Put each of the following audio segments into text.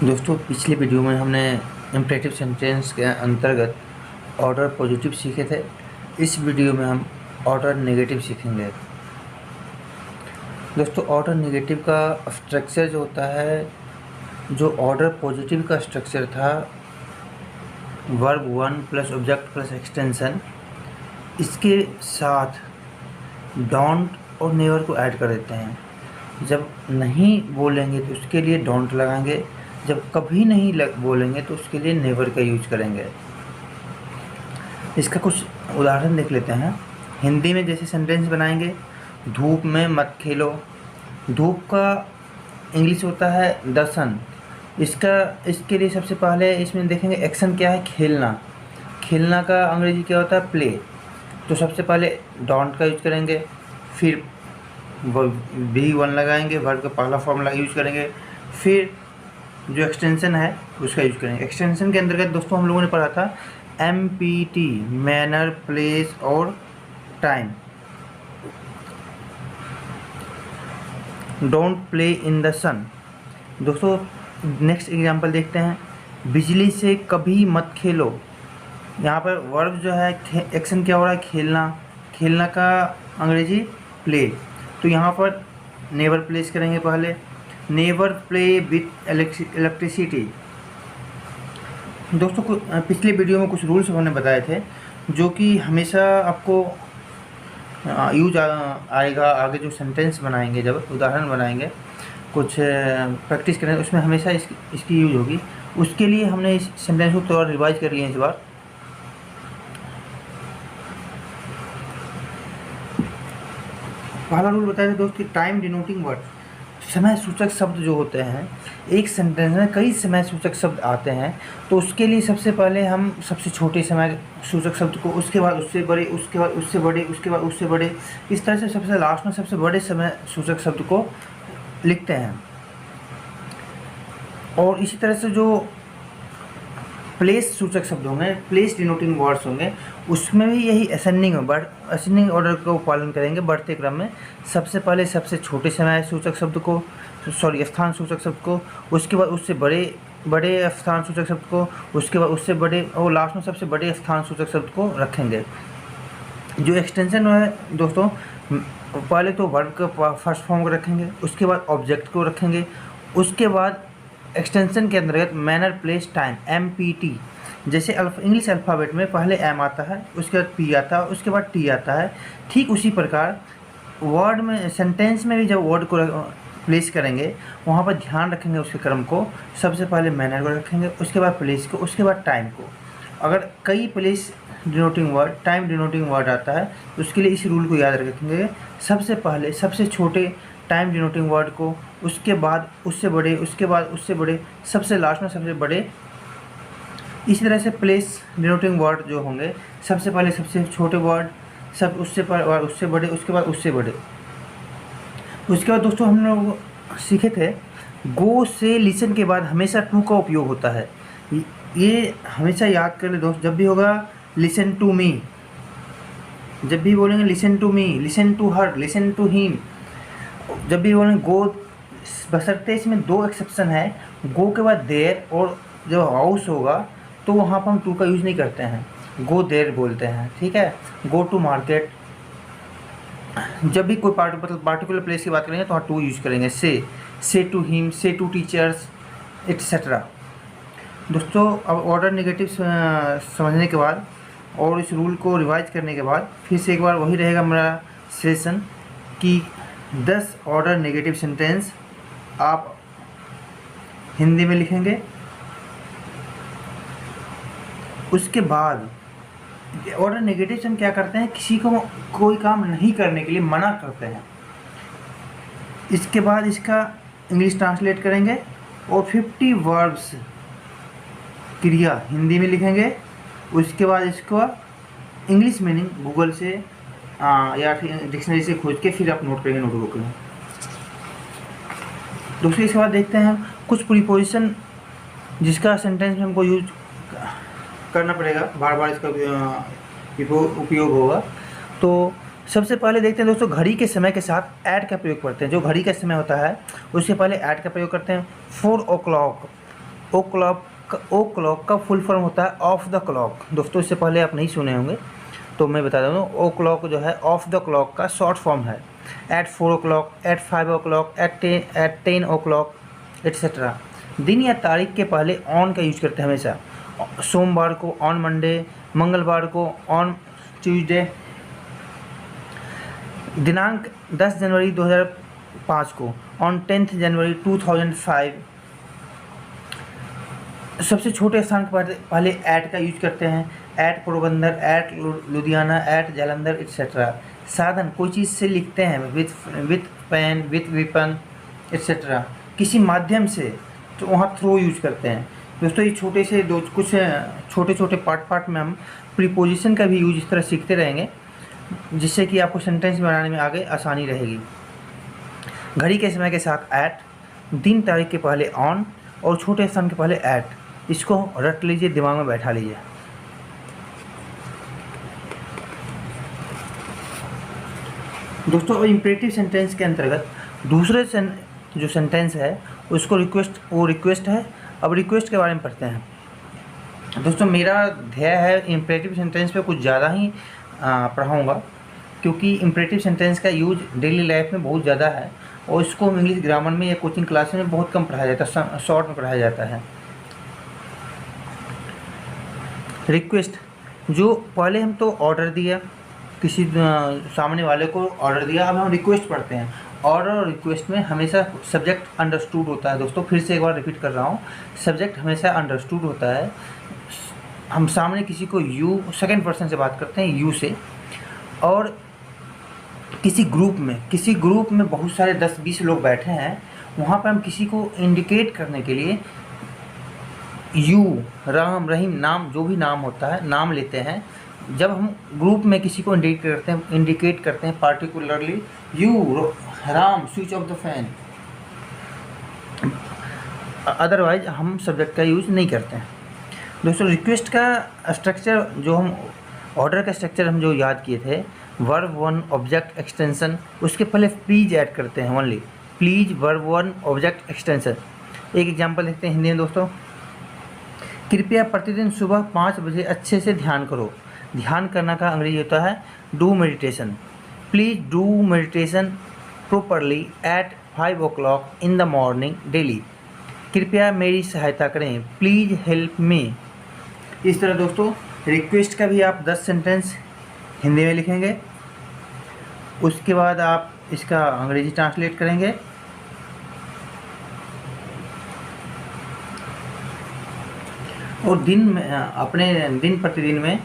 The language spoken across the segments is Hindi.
दोस्तों पिछले वीडियो में हमने इम्परेटिव सेंटेंस के अंतर्गत ऑर्डर पॉजिटिव सीखे थे। इस वीडियो में हम ऑर्डर नेगेटिव सीखेंगे। दोस्तों ऑर्डर नेगेटिव का स्ट्रक्चर जो होता है, जो ऑर्डर पॉजिटिव का स्ट्रक्चर था, verb one plus object plus extension, इसके साथ डोंट और नेवर को ऐड कर देते हैं। जब नहीं बोलेंगे तो उसके लिए डोंट लगाएंगे, जब कभी नहीं बोलेंगे तो उसके लिए नेवर का यूज करेंगे। इसका कुछ उदाहरण देख लेते हैं। हिंदी में जैसे सेंटेंस बनाएंगे, धूप में मत खेलो। धूप का इंग्लिश होता है द सन। इसके लिए सबसे पहले इसमें देखेंगे एक्शन क्या है, खेलना। खेलना का अंग्रेजी क्या होता है, प्ले। तो सबसे पहले डोंट का यूज करेंगे, फिर V1 लगाएंगे, वर्ब का पहला फॉर्म यूज करेंगे, फिर जो एक्सटेंशन है उसका यूज करेंगे। एक्सटेंशन के अंतर्गत दोस्तों हम लोगों ने पढ़ा था MPT, मैनर, प्लेस और time. Don't play in the sun. दोस्तों नेक्स्ट एग्जांपल देखते हैं, बिजली से कभी मत खेलो। यहाँ पर वर्ब जो है, एक्शन क्या हो रहा है, खेलना। खेलना का अंग्रेजी प्ले। तो यहाँ पर नेवर प्लेस करेंगे पहले, नेवर प्ले विथ इलेक्ट्रिसिटी। दोस्तों पिछले वीडियो में कुछ रूल्स हमने बताए थे जो कि हमेशा आपको यूज आएगा। आगे जो सेंटेंस बनाएंगे, जब उदाहरण बनाएंगे, कुछ प्रैक्टिस करेंगे, उसमें हमेशा इसकी यूज होगी। उसके लिए हमने इस सेंटेंस को थोड़ा रिवाइज कर लिया इस बार। पहला रूल बताया था दोस्त कि टाइम डिनोटिंग वर्ड, समय सूचक शब्द जो होते हैं, एक सेंटेंस में कई समय सूचक शब्द आते हैं, तो उसके लिए सबसे पहले हम सबसे छोटे समय सूचक शब्द को, उसके बाद उससे बड़े, उसके बाद उससे बड़े, उसके बाद उससे बड़े, इस तरह से सबसे लास्ट में सबसे बड़े समय सूचक शब्द को लिखते हैं। और इसी तरह से जो प्लेस सूचक शब्द होंगे, प्लेस डिनोटिंग वर्ड्स होंगे, उसमें भी यही असेंडिंग ऑर्डर का पालन करेंगे। बढ़ते क्रम में सबसे पहले सबसे छोटे समय सूचक शब्द को, स्थान सूचक शब्द को, उसके बाद उससे बड़े स्थान सूचक शब्द को, उसके बाद उससे बड़े, और लास्ट में सबसे बड़े स्थान सूचक शब्द को रखेंगे। जो एक्सटेंशन है दोस्तों, पहले तो वर्ब का फर्स्ट फॉर्म को रखेंगे, उसके बाद ऑब्जेक्ट को रखेंगे, उसके बाद एक्सटेंशन के अंतर्गत मैनर, प्लेस, टाइम, MPT। जैसे इंग्लिश अल्फ़ाबेट में पहले M आता है, उसके बाद P आता है, उसके बाद T आता है, ठीक उसी प्रकार वर्ड में, सेंटेंस में भी जब वर्ड को प्लेस करेंगे, वहाँ पर ध्यान रखेंगे उसके क्रम को। सबसे पहले मैनर को रखेंगे, उसके बाद प्लेस को, उसके बाद टाइम को। अगर कई place denoting word, time denoting word आता है, तो उसके लिए इस रूल को याद रखेंगे। सबसे पहले सबसे छोटे टाइम डिनोटिंग वर्ड को, उसके बाद उससे बड़े, उसके बाद उससे बड़े, सबसे लास्ट में सबसे बड़े। इसी तरह से प्लेस डिनोटिंग वर्ड जो होंगे, सबसे पहले सबसे छोटे वर्ड, सब उससे उससे बड़े, उसके बाद उससे बड़े। उसके बाद दोस्तों हम लोग सीखे थे, गो से लिसन के बाद हमेशा टू का उपयोग होता है। ये हमेशा याद कर ले दोस्त, जब भी होगा लिसन टू मी, जब भी बोलेंगे listen to me, listen to her, listen to him, जब भी बोलेंगे गो, बशर्ते इसमें दो एक्सेप्शन है। गो के बाद देर, और जब हाउस होगा तो वहाँ पर हम टू का यूज़ नहीं करते हैं, गो देर बोलते हैं, ठीक है। गो टू मार्केट, जब भी कोई पार्टिकुलर प्लेस की बात करेंगे तो वहाँ टू यूज़ करेंगे। से टू हिम, से टू टीचर्स, एट्सेट्रा। दोस्तों अब ऑर्डर नेगेटिव समझने के बाद और इस रूल को रिवाइज करने के बाद फिर से एक बार वही रहेगा हमारा सेशन कि 10 ऑर्डर नेगेटिव सेंटेंस आप हिंदी में लिखेंगे। उसके बाद ऑर्डर नेगेटिव से हम क्या करते हैं, किसी को कोई काम नहीं करने के लिए मना करते हैं। इसके बाद इसका इंग्लिश ट्रांसलेट करेंगे और 50 वर्ब्स क्रिया हिंदी में लिखेंगे। उसके बाद इसको इंग्लिश मीनिंग गूगल से या फिर डिक्शनरी से खोज के फिर आप नोट करेंगे नोटबुक में। दूसरी इसके बाद देखते हैं कुछ प्रीपोजिशन जिसका सेंटेंस में हमको यूज करना पड़ेगा, बार बार इसका उपयोग होगा। तो सबसे पहले देखते हैं दोस्तों, घड़ी के समय के साथ ऐड का प्रयोग करते हैं। जो घड़ी का समय होता है उसके पहले ऐड का प्रयोग करते हैं। 4 o'clock, ओ क्लॉक का फुल फॉर्म होता है ऑफ द क्लॉक। दोस्तों इससे पहले आप नहीं सुने होंगे तो मैं बता दूँ, ओ क्लॉक जो है ऑफ द क्लॉक का शॉर्ट फॉर्म है। At 4 o'clock, at 5 o'clock, at 10 o'clock et cetera. दिन या तारीख के पहले ऑन का यूज करते हैं हमेशा। सोमवार को ऑन मंडे, मंगलवार को ऑन ट्यूसडे। दिनांक 10 जनवरी 2005 को ऑन 10 जनवरी 2005। सबसे छोटे स्थान के पहले ऐट का यूज करते हैं। At Porbandar, at Ludhiana, at Jalandhar et cetera. साधन कोई चीज़ से लिखते हैं with pen, with weapon et cetera. किसी माध्यम से तो वहाँ थ्रो यूज करते हैं। दोस्तों ये छोटे से कुछ छोटे छोटे पार्ट में हम प्रीपोजिशन का भी यूज इस तरह सीखते रहेंगे, जिससे कि आपको सेंटेंस बनाने में आगे आसानी रहेगी। घड़ी के समय के साथ ऐट, दिन तारीख के पहले ऑन और छोटे स्थान के पहले ऐट। इसको रट लीजिए, दिमाग में बैठा लीजिए। दोस्तों इम्परेटिव सेंटेंस के अंतर्गत दूसरे जो सेंटेंस है उसको रिक्वेस्ट है। अब रिक्वेस्ट के बारे में पढ़ते हैं। दोस्तों मेरा ध्येय है इम्परेटिव सेंटेंस पे कुछ ज़्यादा ही पढ़ाऊँगा, क्योंकि इम्परेटिव सेंटेंस का यूज डेली लाइफ में बहुत ज़्यादा है और इसको हम इंग्लिश ग्रामर में या कोचिंग क्लास में बहुत कम पढ़ाया जाता है, शॉर्ट में पढ़ाया जाता है। रिक्वेस्ट, जो पहले हम तो ऑर्डर दिया, किसी सामने वाले को ऑर्डर दिया, अब हम रिक्वेस्ट पढ़ते हैं। ऑर्डर और रिक्वेस्ट में हमेशा सब्जेक्ट अंडरस्टूड होता है। दोस्तों फिर से एक बार रिपीट कर रहा हूँ, सब्जेक्ट हमेशा अंडरस्टूड होता है। हम सामने किसी को यू, सेकंड पर्सन से बात करते हैं यू से, और किसी ग्रुप में बहुत सारे 10-20 लोग बैठे हैं, वहाँ पर हम किसी को इंडिकेट करने के लिए यू, राम, रहीम, नाम जो भी नाम होता है नाम लेते हैं। जब हम ग्रुप में किसी को इंडिकेट करते हैं particularly you, Ram, switch off the fan, otherwise हम सब्जेक्ट का यूज़ नहीं करते हैं। दोस्तों रिक्वेस्ट का स्ट्रक्चर, जो हम ऑर्डर का स्ट्रक्चर हम जो याद किए थे, वर्ब 1 ऑब्जेक्ट एक्सटेंशन, उसके पहले प्लीज ऐड करते हैं only. Please, verb 1 object extension. एक एग्जांपल लिखते हैं हिंदी में दोस्तों। कृपया प्रतिदिन सुबह 5 बजे अच्छे से ध्यान करो। ध्यान करना का अंग्रेजी होता है do meditation. Please do meditation properly at 5 o'clock in the morning daily. कृपया मेरी सहायता करें, प्लीज हेल्प मी। इस तरह दोस्तों रिक्वेस्ट का भी आप 10 सेंटेंस हिंदी में लिखेंगे, उसके बाद आप इसका अंग्रेजी ट्रांसलेट करेंगे। और अपने दिन प्रतिदिन में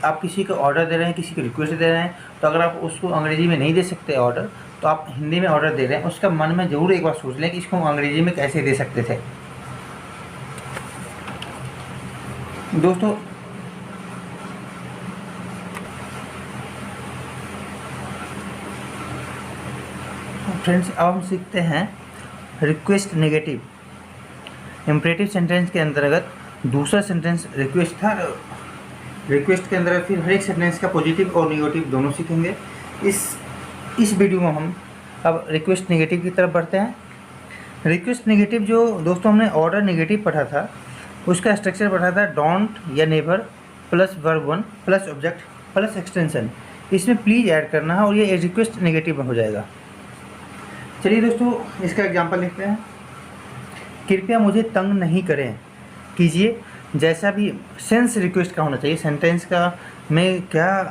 आप किसी को ऑर्डर दे रहे हैं, किसी को रिक्वेस्ट दे रहे हैं, तो अगर आप उसको अंग्रेजी में नहीं दे सकते ऑर्डर, तो आप हिंदी में ऑर्डर दे रहे हैं, उसका मन में ज़रूर एक बार सोच लें कि इसको हम अंग्रेजी में कैसे दे सकते थे। दोस्तों फ्रेंड्स, अब हम सीखते हैं रिक्वेस्ट नेगेटिव। इम्परेटिव सेंटेंस के अंतर्गत दूसरा सेंटेंस रिक्वेस्ट था। रिक्वेस्ट के अंदर फिर हर एक सेंटेंस का पॉजिटिव और नेगेटिव दोनों सीखेंगे। इस वीडियो में हम अब रिक्वेस्ट नेगेटिव की तरफ बढ़ते हैं। रिक्वेस्ट नेगेटिव जो दोस्तों हमने ऑर्डर नेगेटिव पढ़ा था, उसका स्ट्रक्चर पढ़ा था डोंट या never plus verb 1 plus object plus extension. इसमें प्लीज़ ऐड करना है और ये रिक्वेस्ट नेगेटिव में हो जाएगा। चलिए दोस्तों इसका एग्जांपल लिखते हैं। कृपया मुझे तंग नहीं करें कीजिए। जैसा भी सेंस रिक्वेस्ट का होना चाहिए, सेंटेंस का में क्या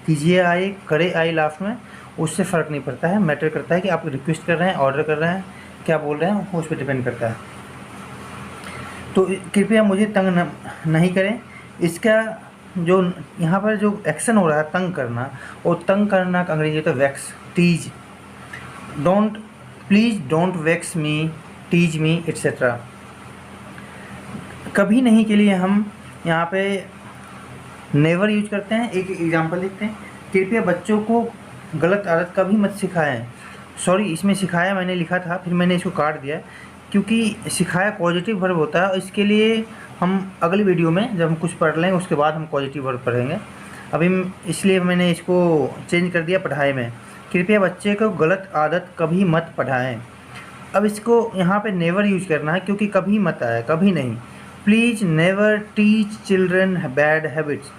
कीजिए आए, करे आए लास्ट में, उससे फ़र्क नहीं पड़ता है। मैटर करता है कि आप रिक्वेस्ट कर रहे हैं, ऑर्डर कर रहे हैं, क्या बोल रहे हैं, उस पर डिपेंड करता है। तो कृपया मुझे तंग नहीं करें, इसका जो यहाँ पर जो एक्शन हो रहा है तंग करना, और तंग करना का अंग्रेजी होता है vex, tease. Don't, please don't vex me, tease me et cetera. कभी नहीं के लिए हम यहाँ पे नेवर यूज करते हैं। एक एग्जांपल लिखते हैं। कृपया बच्चों को गलत आदत कभी मत सिखाएं। सॉरी, इसमें सिखाया मैंने लिखा था, फिर मैंने इसको काट दिया, क्योंकि सिखाया पॉजिटिव वर्ब होता है। इसके लिए हम अगली वीडियो में जब हम कुछ पढ़ लेंगे उसके बाद हम पॉजिटिव वर्ब पढ़ेंगे। अभी इसलिए मैंने इसको चेंज कर दिया पढ़ाई में। कृपया बच्चे को गलत आदत कभी मत पढ़ाएं। अब इसको यहाँ पे नेवर यूज करना है, क्योंकि कभी मत आया, कभी नहीं। Please never teach children bad habits.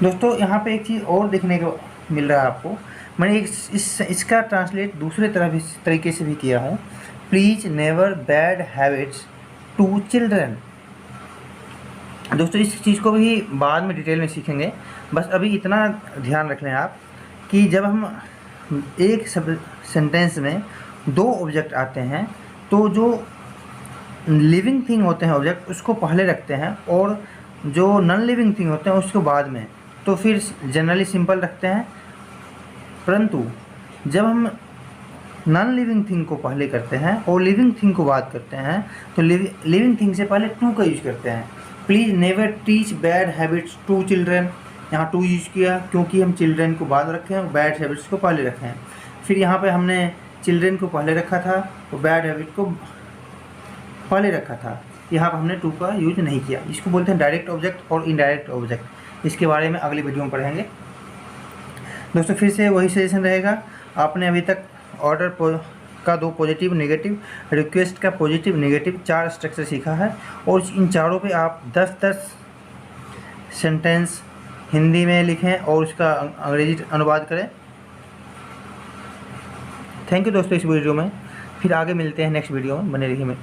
दोस्तों यहाँ पे एक चीज़ और देखने को मिल रहा है आपको, मैंने इसका ट्रांसलेट दूसरे तरीके से भी किया है, please never bad habits to children. दोस्तों इस चीज़ को भी बाद में डिटेल में सीखेंगे, बस अभी इतना ध्यान रख लें आप कि जब हम एक सेंटेंस में दो ऑब्जेक्ट आते हैं तो जो लिविंग थिंग होते हैं ऑब्जेक्ट उसको पहले रखते हैं और जो नॉन लिविंग थिंग होते हैं उसको बाद में, तो फिर जनरली सिंपल रखते हैं। परंतु जब हम नॉन लिविंग थिंग को पहले करते हैं और लिविंग थिंग को बाद करते हैं तो लिविंग थिंग से पहले टू का यूज करते हैं। Please never teach bad habits to children, यहाँ टू यूज किया क्योंकि हम चिल्ड्रन को बाद रखे हैं और बैड हैबिट्स को पहले रखे हैं। फिर यहाँ पे हमने चिल्ड्रन को पहले रखा था और बैड हैबिट को पहले रखा था, यहाँ पर हमने टू का यूज नहीं किया। इसको बोलते हैं डायरेक्ट ऑब्जेक्ट और इनडायरेक्ट ऑब्जेक्ट। इसके बारे में अगली वीडियो में पढ़ेंगे। दोस्तों फिर से वही सजेशन रहेगा, आपने अभी तक ऑर्डर का दो पॉजिटिव नेगेटिव, रिक्वेस्ट का पॉजिटिव नेगेटिव 4 स्ट्रक्चर सीखा है और इन चारों पे आप 10-10 सेंटेंस हिंदी में लिखें और उसका अंग्रेजी अनुवाद करें। थैंक यू दोस्तों इस वीडियो में, फिर आगे मिलते हैं नेक्स्ट वीडियो में, बने रहिए।